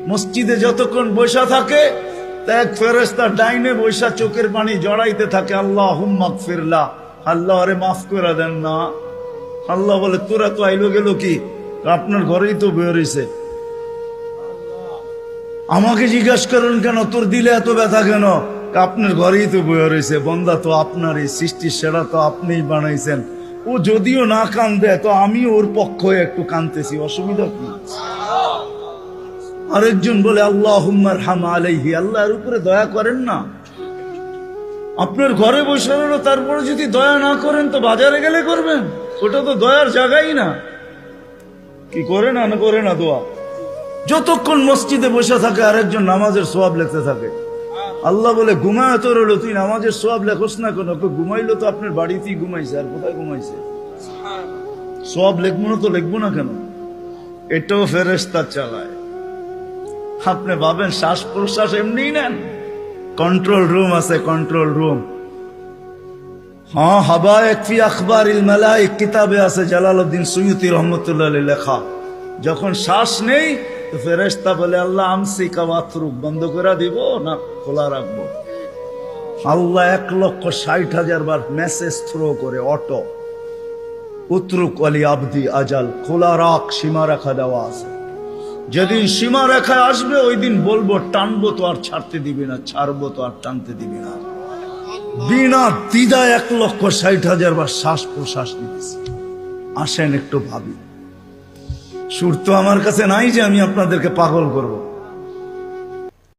মসজিদে যতক্ষণ বসা থাকে এক ফেরেশতা ডাইনে বৈশা চোখের পানি জড়াইতে থাকে, আল্লাহুম্মা গফিরলা, আল্লাহ আরে মাফ করে দেন না। আল্লাহ বলে তোরা তো আইলো গেল কি, আপনার ঘরেই তো বের হইছে, আমাকে জিজ্ঞাসা করেন কেন তোর দিলে এত ব্যথা কেন? আপনার ঘরেই তো বের হইছে, বন্দা তো আপনারই, সৃষ্টির সেরা তো আপনিই বানাইছেন। ও যদিও না কান্দে তো আমি ওর পক্ষ হয়ে একটু কান্দতেছি, অসুবিধা কি? আরেকজন বলে আল্লাহুম্মা আরহাম আলাইহি, আল্লাহর উপরে দয়া করেন না। আপনার ঘরে বসে রইল, তারপরে যদি দয়া না করেন তো বাজারে গেলে করবেন, ওটা তো দয়ার জায়গাই না। কি করে না না করে না দোয়া? যতক্ষণ মসজিদে বসে থাকে আরেকজন নামাজের সোয়াব লিখতে থাকে। আল্লাহ বলে ঘুমায় তো রইল, তুই নামাজের সোয়াব লেখোস না কেন? ঘুমাইলো তো আপনার বাড়িতেই ঘুমাইছে, আর কোথায় ঘুমাইছে? সোয়াব লিখবো না তো লিখবো না কেন? এটাও ফেরেশতা চালায়। আপনি ভাবেন শ্বাস প্রশ্বাস এমনি নেন? কন্ট্রোল রুম আছে, কন্ট্রোল রুম। হ্যাঁ, হাবায়েক ফি আখবারিল মালায়েক কিতাবে আছে, জালালউদ্দিন সুয়ুতি রহমাতুল্লাহ আলাইহি লেখা। যখন শ্বাস নেই তো ফেরেশতা বলে আল্লাহ আমসিকা ওয়াতরুক, বন্ধ করে দিব না খোলা রাখবো? আল্লাহ 1,60,000 বার মেসেজ থ্রো করে, অটো উতরুক আলী আবদি আজাল, খোলা রাখ, সীমা রেখা দেওয়া আছে। যেদিন সীমা রেখায় আসবে ওই দিন বলবো টানবো তো আর ছাড়তে দিবি না, ছাড়বো তো আর টানতে দিবি না। বিনা দ্বিধায় 1,60,000 বার শ্বাস প্রশ্বাস নিতেছি। আসেন একটু ভাবি। সুর তো আমার কাছে নাই যে আমি আপনাদেরকে পাগল করব।